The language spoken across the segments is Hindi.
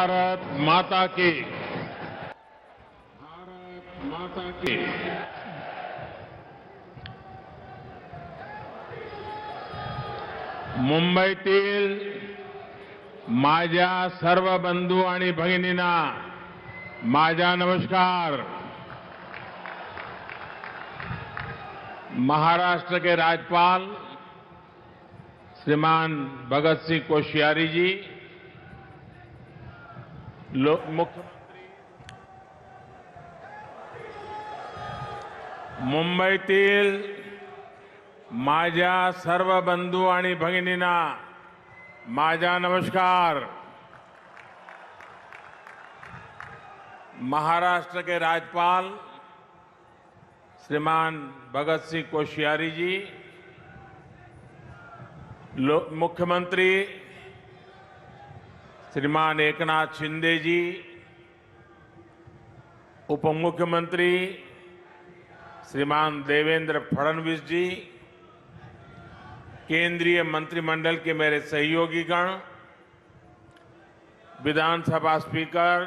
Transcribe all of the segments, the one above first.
भारत माता की। भारत माता की। मुंबईतील माझ्या सर्व बंधू आणि भगिनींना माझा नमस्कार। महाराष्ट्र के राज्यपाल श्रीमान भगत सिंह कोश्यारी जी, मुख्यमंत्री मुंबईतील माझ्या सर्व बंधू आणि भगिनींना माझा नमस्कार। महाराष्ट्र के राज्यपाल श्रीमान भगत सिंह कोश्यारी जी, मुख्यमंत्री श्रीमान एकनाथ शिंदे जी, उप मुख्यमंत्री श्रीमान देवेंद्र फडणवीस जी, केंद्रीय मंत्रिमंडल के मेरे सहयोगीगण, विधानसभा स्पीकर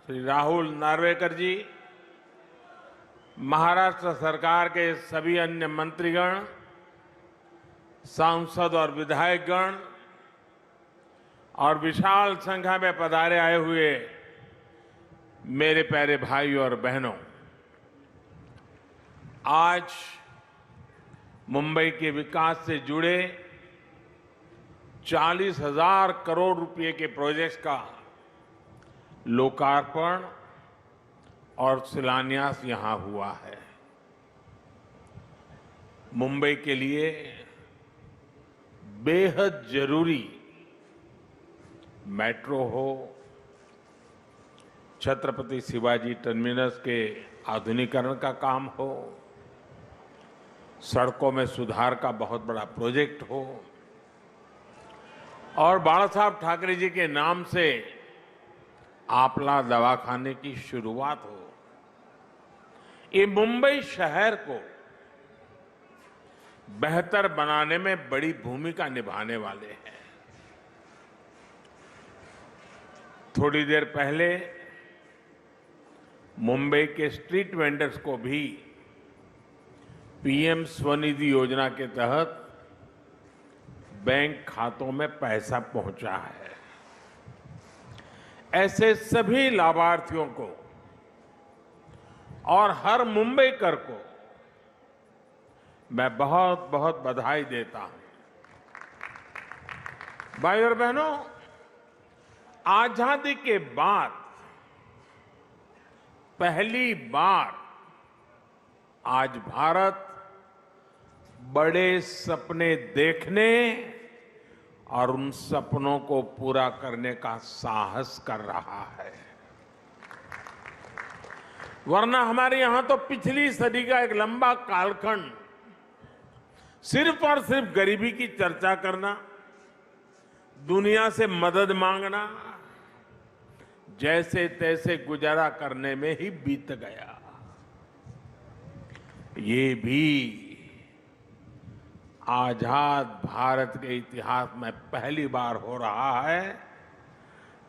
श्री राहुल नार्वेकर जी, महाराष्ट्र सरकार के सभी अन्य मंत्रीगण, सांसद और विधायकगण और विशाल संख्या में पधारे आए हुए मेरे प्यारे भाई और बहनों, आज मुंबई के विकास से जुड़े 40,000 करोड़ रुपए के प्रोजेक्ट्स का लोकार्पण और शिलान्यास यहां हुआ है। मुंबई के लिए बेहद जरूरी मेट्रो हो, छत्रपति शिवाजी टर्मिनस के आधुनिकीकरण का काम हो, सड़कों में सुधार का बहुत बड़ा प्रोजेक्ट हो और बाला साहब ठाकरे जी के नाम से आपला दवाखाने की शुरुआत हो, ये मुंबई शहर को बेहतर बनाने में बड़ी भूमिका निभाने वाले हैं। थोड़ी देर पहले मुंबई के स्ट्रीट वेंडर्स को भी पीएम स्वनिधि योजना के तहत बैंक खातों में पैसा पहुंचा है। ऐसे सभी लाभार्थियों को और हर मुंबईकर को मैं बहुत बहुत बधाई देता हूं। भाई और बहनों, आजादी के बाद पहली बार आज भारत बड़े सपने देखने और उन सपनों को पूरा करने का साहस कर रहा है। वरना हमारे यहां तो पिछली सदी का एक लंबा कालखंड सिर्फ और सिर्फ गरीबी की चर्चा करना, दुनिया से मदद मांगना, जैसे तैसे गुजारा करने में ही बीत गया। ये भी आजाद भारत के इतिहास में पहली बार हो रहा है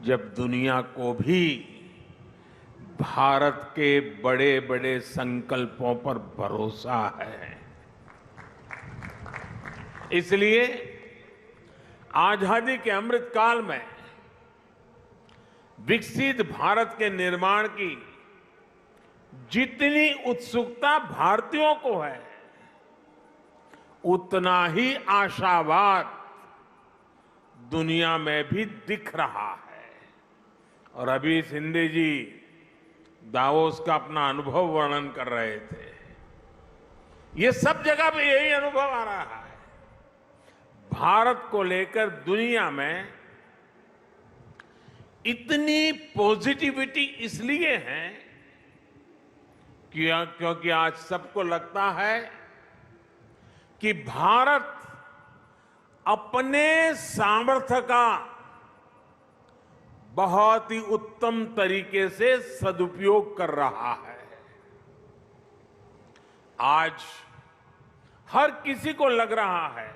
जब दुनिया को भी भारत के बड़े बड़े संकल्पों पर भरोसा है। इसलिए आजादी के अमृत काल में विकसित भारत के निर्माण की जितनी उत्सुकता भारतीयों को है, उतना ही आशावाद दुनिया में भी दिख रहा है। और अभी शिंदे जी दावोस का अपना अनुभव वर्णन कर रहे थे। ये सब जगह पे यही अनुभव आ रहा है। भारत को लेकर दुनिया में इतनी पॉजिटिविटी इसलिए है क्योंकि आज सबको लगता है कि भारत अपने सामर्थ्य का बहुत ही उत्तम तरीके से सदुपयोग कर रहा है। आज हर किसी को लग रहा है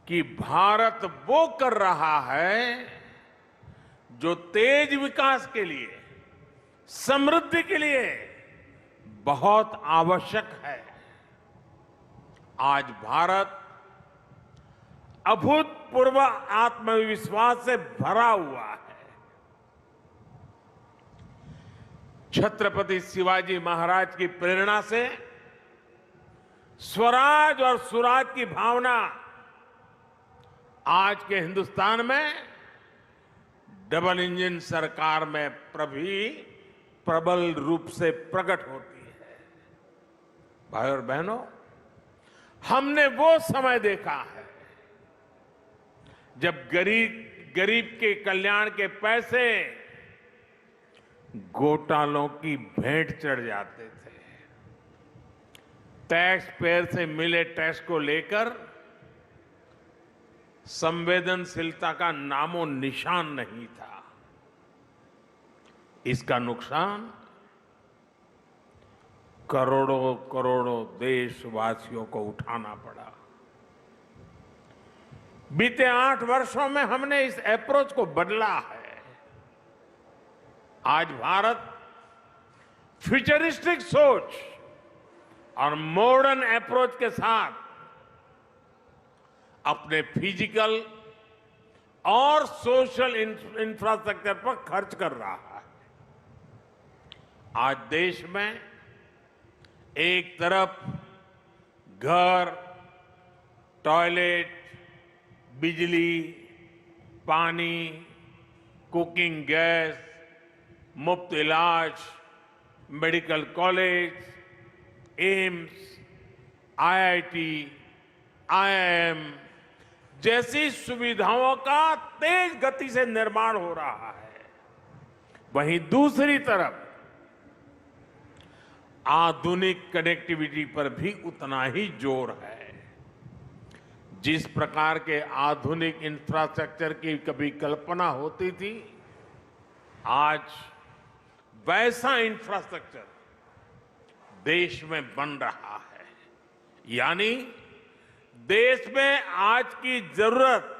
कि भारत वो कर रहा है जो तेज विकास के लिए, समृद्धि के लिए बहुत आवश्यक है। आज भारत अभूतपूर्व आत्मविश्वास से भरा हुआ है। छत्रपति शिवाजी महाराज की प्रेरणा से स्वराज और सुराज की भावना आज के हिंदुस्तान में डबल इंजन सरकार में प्रबल रूप से प्रकट होती है। भाई और बहनों, हमने वो समय देखा है जब गरीब के कल्याण के पैसे घोटालों की भेंट चढ़ जाते थे। टैक्स पेयर से मिले टैक्स को लेकर संवेदनशीलता का नामो निशान नहीं था। इसका नुकसान करोड़ों करोड़ों देशवासियों को उठाना पड़ा। बीते 8 वर्षों में हमने इस अप्रोच को बदला है। आज भारत फ्यूचरिस्टिक सोच और मॉडर्न अप्रोच के साथ अपने फिजिकल और सोशल इंफ्रास्ट्रक्चर पर खर्च कर रहा है। आज देश में एक तरफ घर, टॉयलेट, बिजली, पानी, कुकिंग गैस, मुफ्त इलाज, medical college, AIIMS, IIT, IIM जैसी सुविधाओं का तेज गति से निर्माण हो रहा है। वहीं दूसरी तरफ आधुनिक कनेक्टिविटी पर भी उतना ही जोर है। जिस प्रकार के आधुनिक इंफ्रास्ट्रक्चर की कभी कल्पना होती थी, आज वैसा इंफ्रास्ट्रक्चर देश में बन रहा है। यानी देश में आज की जरूरत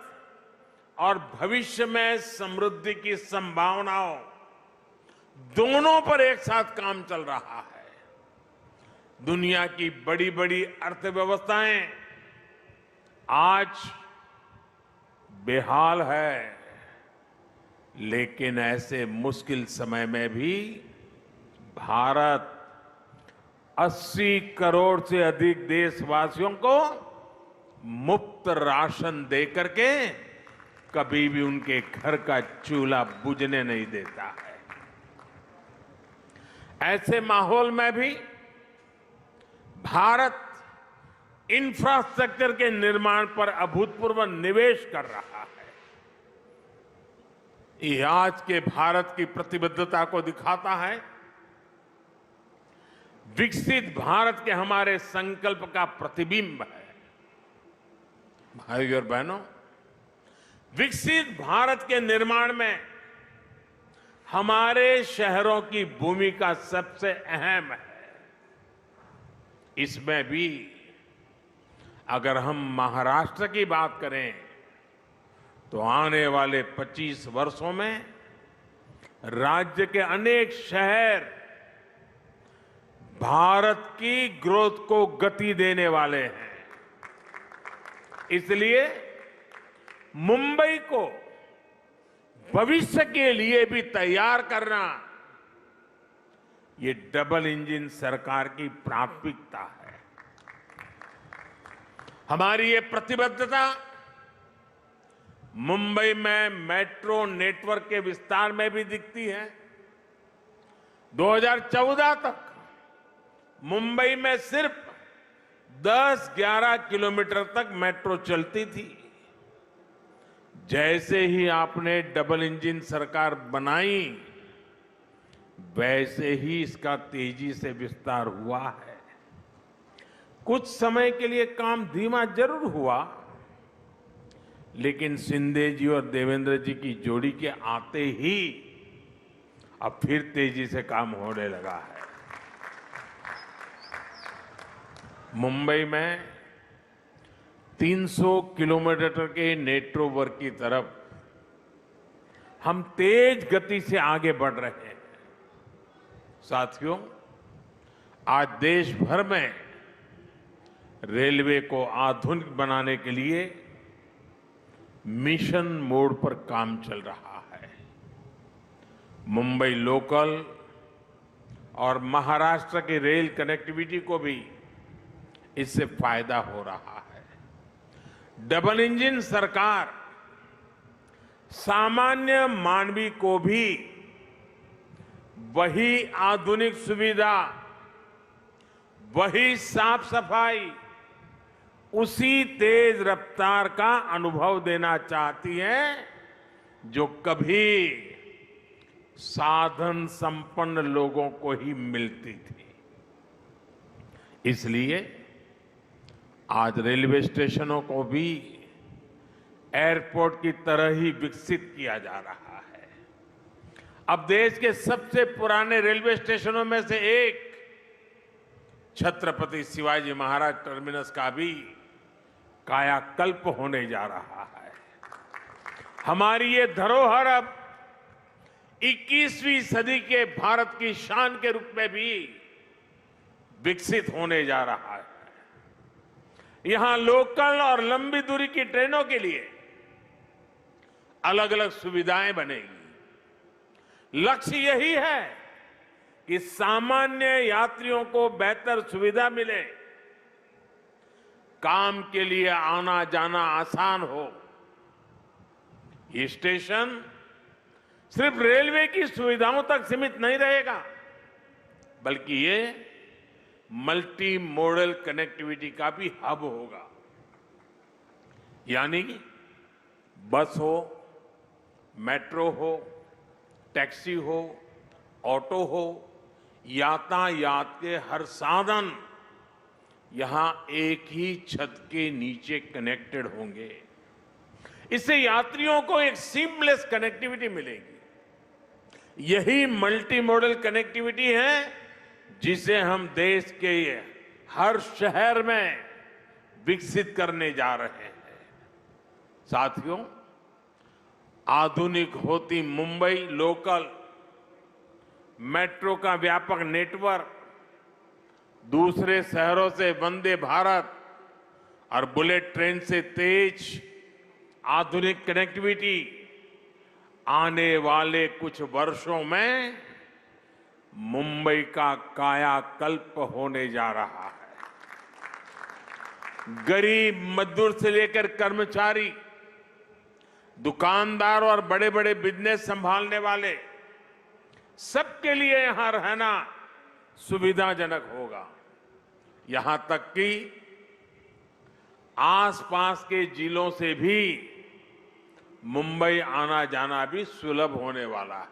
और भविष्य में समृद्धि की संभावनाओं दोनों पर एक साथ काम चल रहा है। दुनिया की बड़ी बड़ी अर्थव्यवस्थाएं आज बेहाल है, लेकिन ऐसे मुश्किल समय में भी भारत 80 करोड़ से अधिक देशवासियों को मुफ्त राशन देकर के कभी भी उनके घर का चूल्हा बुझने नहीं देता है। ऐसे माहौल में भी भारत इंफ्रास्ट्रक्चर के निर्माण पर अभूतपूर्व निवेश कर रहा है। ये आज के भारत की प्रतिबद्धता को दिखाता है। विकसित भारत के हमारे संकल्प का प्रतिबिंब है। भाइयों और बहनों, विकसित भारत के निर्माण में हमारे शहरों की भूमिका सबसे अहम है। इसमें भी अगर हम महाराष्ट्र की बात करें तो आने वाले 25 वर्षों में राज्य के अनेक शहर भारत की ग्रोथ को गति देने वाले हैं। इसलिए मुंबई को भविष्य के लिए भी तैयार करना ये डबल इंजन सरकार की प्राथमिकता है। हमारी ये प्रतिबद्धता मुंबई में मेट्रो नेटवर्क के विस्तार में भी दिखती है। 2014 तक मुंबई में सिर्फ 10-11 किलोमीटर तक मेट्रो चलती थी। जैसे ही आपने डबल इंजन सरकार बनाई, वैसे ही इसका तेजी से विस्तार हुआ है। कुछ समय के लिए काम धीमा जरूर हुआ, लेकिन शिंदे जी और देवेंद्र जी की जोड़ी के आते ही अब फिर तेजी से काम होने लगा है। मुंबई में 300 किलोमीटर के नेटवर्क की तरफ हम तेज गति से आगे बढ़ रहे हैं। साथियों, आज देश भर में रेलवे को आधुनिक बनाने के लिए मिशन मोड पर काम चल रहा है। मुंबई लोकल और महाराष्ट्र की रेल कनेक्टिविटी को भी इससे फायदा हो रहा है। डबल इंजन सरकार सामान्य मानवी को भी वही आधुनिक सुविधा, वही साफ सफाई, उसी तेज रफ्तार का अनुभव देना चाहती है जो कभी साधन संपन्न लोगों को ही मिलती थी। इसलिए आज रेलवे स्टेशनों को भी एयरपोर्ट की तरह ही विकसित किया जा रहा है। अब देश के सबसे पुराने रेलवे स्टेशनों में से एक छत्रपति शिवाजी महाराज टर्मिनस का भी कायाकल्प होने जा रहा है। हमारी ये धरोहर अब 21वीं सदी के भारत की शान के रूप में भी विकसित होने जा रहा है। यहां लोकल और लंबी दूरी की ट्रेनों के लिए अलग अलग सुविधाएं बनेगी। लक्ष्य यही है कि सामान्य यात्रियों को बेहतर सुविधा मिले, काम के लिए आना जाना आसान हो। ये स्टेशन सिर्फ रेलवे की सुविधाओं तक सीमित नहीं रहेगा, बल्कि ये मल्टी मॉडल कनेक्टिविटी का भी हब होगा। यानी बस हो, मेट्रो हो, टैक्सी हो, ऑटो हो, यातायात के हर साधन यहां एक ही छत के नीचे कनेक्टेड होंगे। इससे यात्रियों को एक सीमलेस कनेक्टिविटी मिलेगी। यही मल्टी मॉडल कनेक्टिविटी है जिसे हम देश के हर शहर में विकसित करने जा रहे हैं। साथियों, आधुनिक होती मुंबई लोकल मेट्रो का व्यापक नेटवर्क, दूसरे शहरों से वंदे भारत और बुलेट ट्रेन से तेज आधुनिक कनेक्टिविटी आने वाले कुछ वर्षों में मुंबई का कायाकल्प होने जा रहा है। गरीब मजदूर से लेकर कर्मचारी, दुकानदार और बड़े बड़े बिजनेस संभालने वाले, सबके लिए यहां रहना सुविधाजनक होगा। यहां तक कि आसपास के जिलों से भी मुंबई आना जाना भी सुलभ होने वाला है।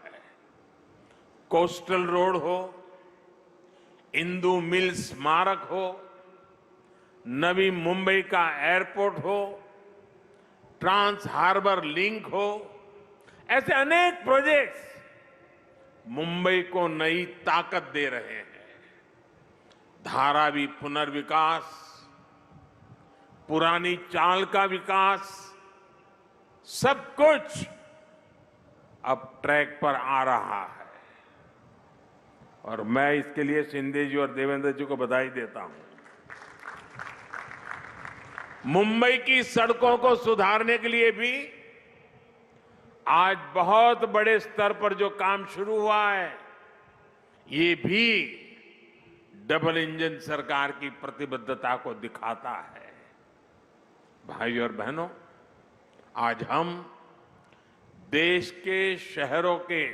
कोस्टल रोड हो, इंदु मिल स्मारक हो, नवी मुंबई का एयरपोर्ट हो, ट्रांस हार्बर लिंक हो, ऐसे अनेक प्रोजेक्ट्स मुंबई को नई ताकत दे रहे हैं। धारावी पुनर्विकास, पुरानी चाल का विकास, सब कुछ अब ट्रैक पर आ रहा है और मैं इसके लिए शिंदे जी और देवेंद्र जी को बधाई देता हूं। मुंबई की सड़कों को सुधारने के लिए भी आज बहुत बड़े स्तर पर जो काम शुरू हुआ है, ये भी डबल इंजन सरकार की प्रतिबद्धता को दिखाता है। भाइयों और बहनों, आज हम देश के शहरों के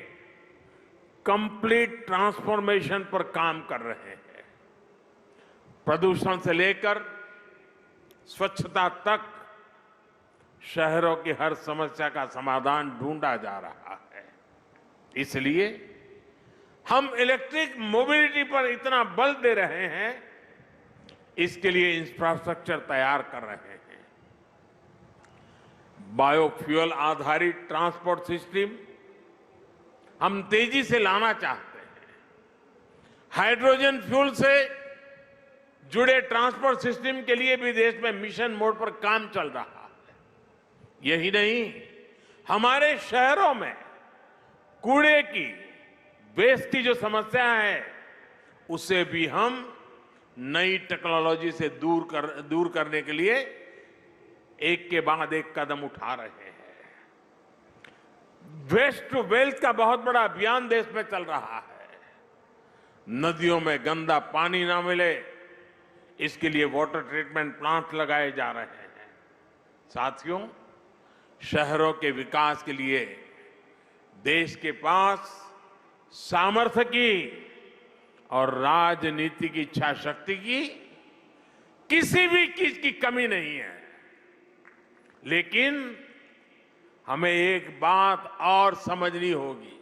कंप्लीट ट्रांसफॉर्मेशन पर काम कर रहे हैं। प्रदूषण से लेकर स्वच्छता तक शहरों की हर समस्या का समाधान ढूंढा जा रहा है। इसलिए हम इलेक्ट्रिक मोबिलिटी पर इतना बल दे रहे हैं, इसके लिए इंफ्रास्ट्रक्चर तैयार कर रहे हैं। बायोफ्यूल आधारित ट्रांसपोर्ट सिस्टम हम तेजी से लाना चाहते हैं। हाइड्रोजन फ्यूल से जुड़े ट्रांसपोर्ट सिस्टम के लिए भी देश में मिशन मोड पर काम चल रहा है। यही नहीं, हमारे शहरों में कूड़े की, वेस्ट की जो समस्या है उसे भी हम नई टेक्नोलॉजी से दूर करने के लिए एक के बाद एक कदम उठा रहे हैं। वेस्ट टू वेल्थ का बहुत बड़ा अभियान देश में चल रहा है। नदियों में गंदा पानी ना मिले, इसके लिए वाटर ट्रीटमेंट प्लांट लगाए जा रहे हैं। साथियों, शहरों के विकास के लिए देश के पास सामर्थ्य की और राजनीति की इच्छा शक्ति की किसी भी चीज की कमी नहीं है। लेकिन हमें एक बात और समझनी होगी।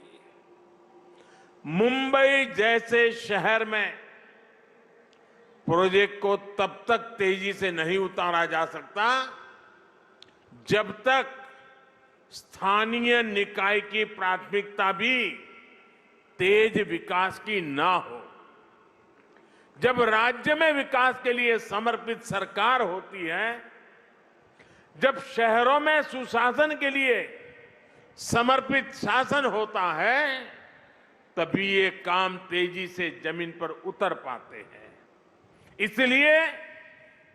मुंबई जैसे शहर में प्रोजेक्ट को तब तक तेजी से नहीं उतारा जा सकता जब तक स्थानीय निकाय की प्राथमिकता भी तेज विकास की ना हो। जब राज्य में विकास के लिए समर्पित सरकार होती है, जब शहरों में सुशासन के लिए समर्पित शासन होता है, तभी ये काम तेजी से जमीन पर उतर पाते हैं। इसलिए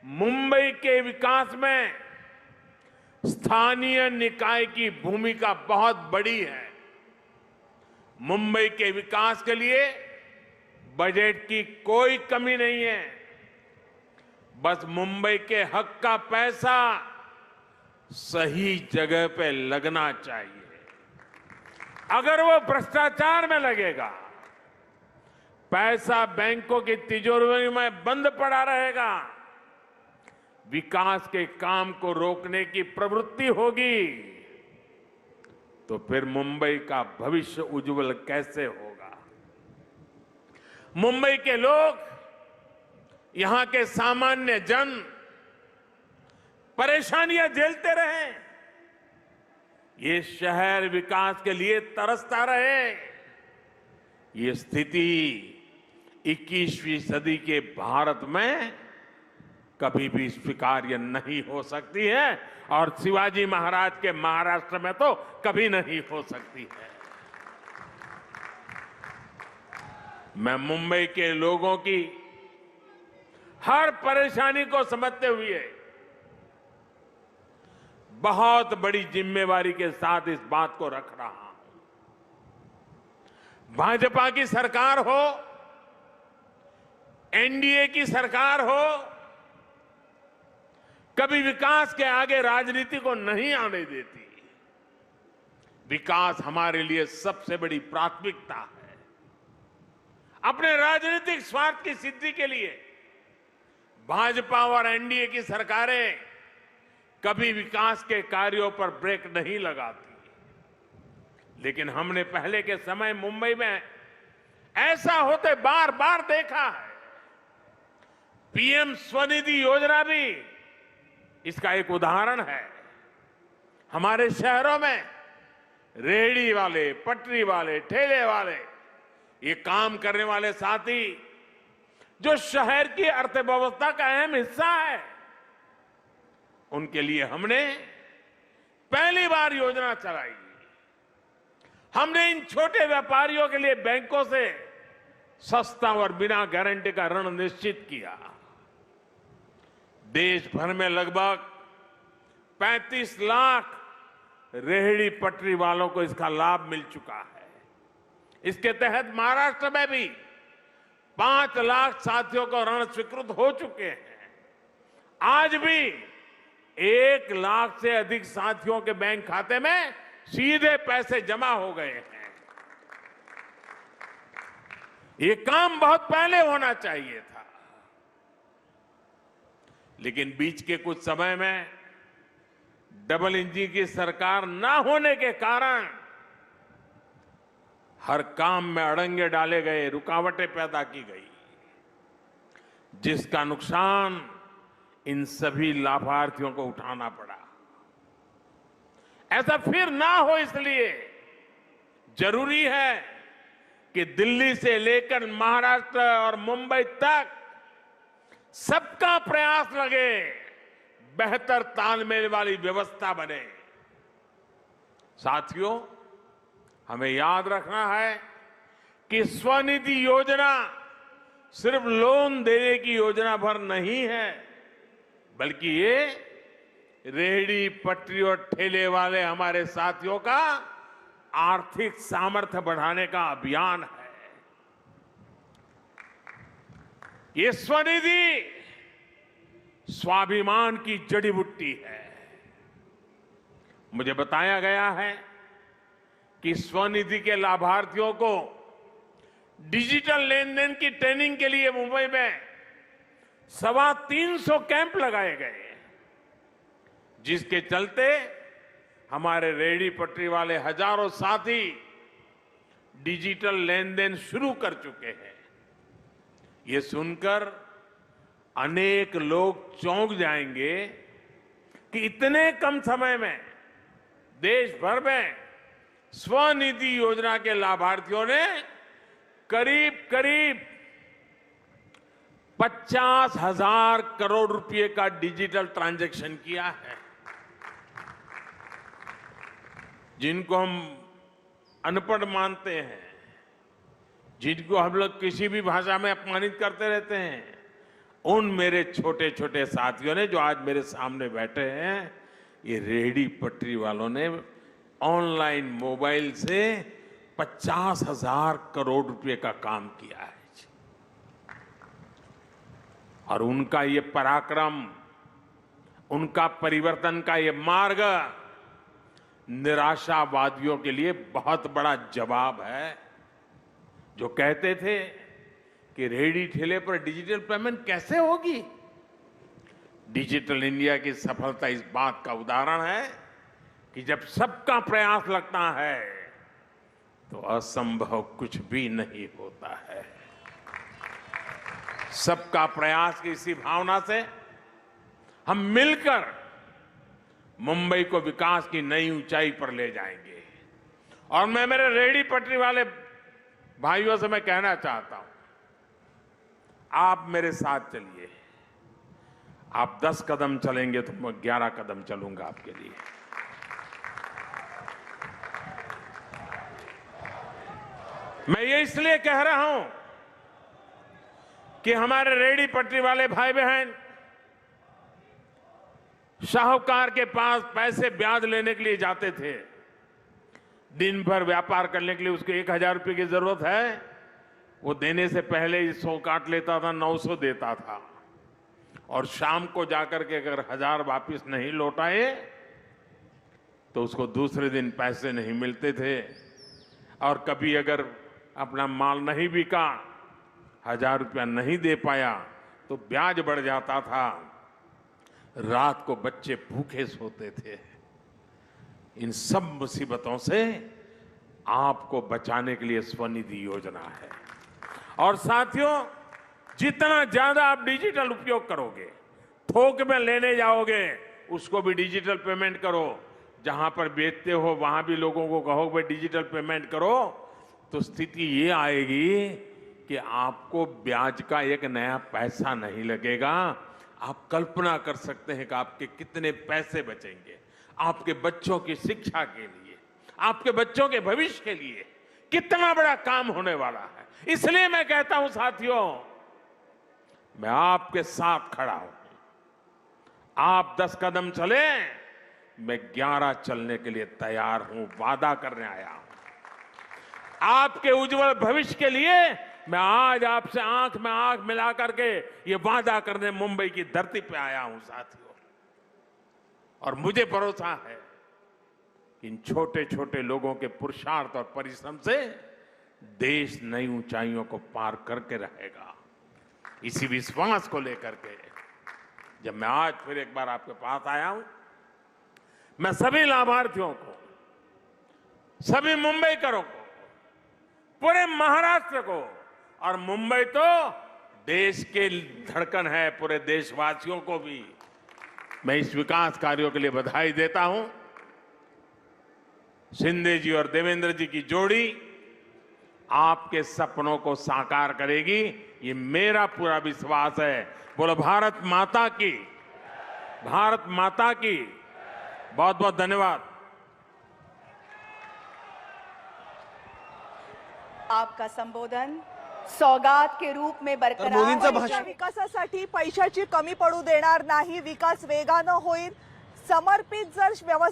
मुंबई के विकास में स्थानीय निकाय की भूमिका बहुत बड़ी है। मुंबई के विकास के लिए बजट की कोई कमी नहीं है। बस मुंबई के हक का पैसा सही जगह पे लगना चाहिए। अगर वो भ्रष्टाचार में लगेगा, पैसा बैंकों की तिजोरी में बंद पड़ा रहेगा, विकास के काम को रोकने की प्रवृत्ति होगी, तो फिर मुंबई का भविष्य उज्जवल कैसे होगा? मुंबई के लोग, यहां के सामान्य जन परेशानियां झेलते रहे, ये शहर विकास के लिए तरसता रहे। ये स्थिति 21वीं सदी के भारत में कभी भी स्वीकार्य नहीं हो सकती है और शिवाजी महाराज के महाराष्ट्र में तो कभी नहीं हो सकती है। मैं मुंबई के लोगों की हर परेशानी को समझते हुए बहुत बड़ी जिम्मेवारी के साथ इस बात को रख रहा हूं। भाजपा की सरकार हो, एनडीए की सरकार हो, कभी विकास के आगे राजनीति को नहीं आने देती। विकास हमारे लिए सबसे बड़ी प्राथमिकता है। अपने राजनीतिक स्वार्थ की सिद्धि के लिए भाजपा और एनडीए की सरकारें कभी विकास के कार्यों पर ब्रेक नहीं लगाती। लेकिन हमने पहले के समय मुंबई में ऐसा होते बार बार देखा है। पीएम स्वनिधि योजना भी इसका एक उदाहरण है। हमारे शहरों में रेहड़ी वाले, पटरी वाले, ठेले वाले, ये काम करने वाले साथी जो शहर की अर्थव्यवस्था का अहम हिस्सा है, उनके लिए हमने पहली बार योजना चलाई। हमने इन छोटे व्यापारियों के लिए बैंकों से सस्ता और बिना गारंटी का ऋण निश्चित किया। देश भर में लगभग 35 लाख रेहड़ी पटरी वालों को इसका लाभ मिल चुका है। इसके तहत महाराष्ट्र में भी 5 लाख साथियों को ऋण स्वीकृत हो चुके हैं। आज भी 1 लाख से अधिक साथियों के बैंक खाते में सीधे पैसे जमा हो गए हैं। ये काम बहुत पहले होना चाहिए था, लेकिन बीच के कुछ समय में डबल इंजन की सरकार ना होने के कारण हर काम में अड़ंगे डाले गए, रुकावटें पैदा की गई, जिसका नुकसान इन सभी लाभार्थियों को उठाना पड़ा। ऐसा फिर ना हो, इसलिए जरूरी है कि दिल्ली से लेकर महाराष्ट्र और मुंबई तक सबका प्रयास लगे, बेहतर तालमेल वाली व्यवस्था बने। साथियों, हमें याद रखना है कि स्वनिधि योजना सिर्फ लोन देने की योजना भर नहीं है, बल्कि ये रेहड़ी पटरी और ठेले वाले हमारे साथियों का आर्थिक सामर्थ्य बढ़ाने का अभियान है। ये स्वनिधि स्वाभिमान की जड़ी बूटी है। मुझे बताया गया है कि स्वनिधि के लाभार्थियों को डिजिटल लेन देन की ट्रेनिंग के लिए मुंबई में 350 कैंप लगाए गए, जिसके चलते हमारे रेहड़ी पटरी वाले हजारों साथी डिजिटल लेन देन शुरू कर चुके हैं। ये सुनकर अनेक लोग चौंक जाएंगे कि इतने कम समय में देश भर में स्वनिधि योजना के लाभार्थियों ने करीब 50,000 करोड़ रुपए का डिजिटल ट्रांजैक्शन किया है। जिनको हम अनपढ़ मानते हैं, जिनको हम लोग किसी भी भाषा में अपमानित करते रहते हैं, उन मेरे छोटे छोटे साथियों ने जो आज मेरे सामने बैठे हैं, ये रेहड़ी पटरी वालों ने ऑनलाइन मोबाइल से 50,000 करोड़ रुपए का काम किया है। और उनका ये पराक्रम, उनका परिवर्तन का ये मार्ग निराशावादियों के लिए बहुत बड़ा जवाब है, जो कहते थे कि रेहड़ी ठेले पर डिजिटल पेमेंट कैसे होगी। डिजिटल इंडिया की सफलता इस बात का उदाहरण है कि जब सबका प्रयास लगता है तो असंभव कुछ भी नहीं होता है। सबका प्रयास की इसी भावना से हम मिलकर मुंबई को विकास की नई ऊंचाई पर ले जाएंगे। और मैं मेरे रेहड़ी पटरी वाले भाइयों से मैं कहना चाहता हूं, आप मेरे साथ चलिए। आप 10 कदम चलेंगे तो मैं 11 कदम चलूंगा आपके लिए। मैं ये इसलिए कह रहा हूं कि हमारे रेहड़ी पटरी वाले भाई बहन साहूकार के पास पैसे ब्याज लेने के लिए जाते थे। दिन भर व्यापार करने के लिए उसको 1,000 रुपए की जरूरत है, वो देने से पहले ही 100 काट लेता था, 900 देता था। और शाम को जाकर के अगर 1,000 वापिस नहीं लौटाए तो उसको दूसरे दिन पैसे नहीं मिलते थे। और कभी अगर अपना माल नहीं बिका, 1,000 रुपया नहीं दे पाया तो ब्याज बढ़ जाता था। रात को बच्चे भूखे सोते थे। इन सब मुसीबतों से आपको बचाने के लिए स्वनिधि योजना है। और साथियों, जितना ज्यादा आप डिजिटल उपयोग करोगे, थोक में लेने जाओगे, उसको भी डिजिटल पेमेंट करो। जहां पर बेचते हो वहां भी लोगों को कहो भाई डिजिटल पेमेंट करो, तो स्थिति ये आएगी कि आपको ब्याज का एक नया पैसा नहीं लगेगा। आप कल्पना कर सकते हैं कि आपके कितने पैसे बचेंगे। आपके बच्चों की शिक्षा के लिए, आपके बच्चों के भविष्य के लिए कितना बड़ा काम होने वाला है। इसलिए मैं कहता हूं साथियों, मैं आपके साथ खड़ा हूं। आप 10 कदम चले, मैं 11 चलने के लिए तैयार हूं, वादा करने आया हूं। आपके उज्जवल भविष्य के लिए मैं आज आपसे आंख में आंख मिला करके ये वादा करने मुंबई की धरती पे आया हूं साथियों। और मुझे भरोसा है कि इन छोटे छोटे लोगों के पुरुषार्थ और परिश्रम से देश नई ऊंचाइयों को पार करके रहेगा। इसी विश्वास को लेकर के जब मैं आज फिर एक बार आपके पास आया हूं, मैं सभी लाभार्थियों को, सभी मुंबईकरों को, पूरे महाराष्ट्र को, और मुंबई तो देश के धड़कन है, पूरे देशवासियों को भी मैं इस विकास कार्यों के लिए बधाई देता हूं। शिंदे जी और देवेंद्र जी की जोड़ी आपके सपनों को साकार करेगी, ये मेरा पूरा विश्वास है। बोलो भारत माता की, भारत माता की। बहुत बहुत धन्यवाद। आपका संबोधन सौगात के रूप में बरकरार मोदींचं रहेगा। भाषण- विकासासाठी पैशाची कमी पडू देणार नाही, विकास वेगानं होईल, समर्पित जर व्यवस्था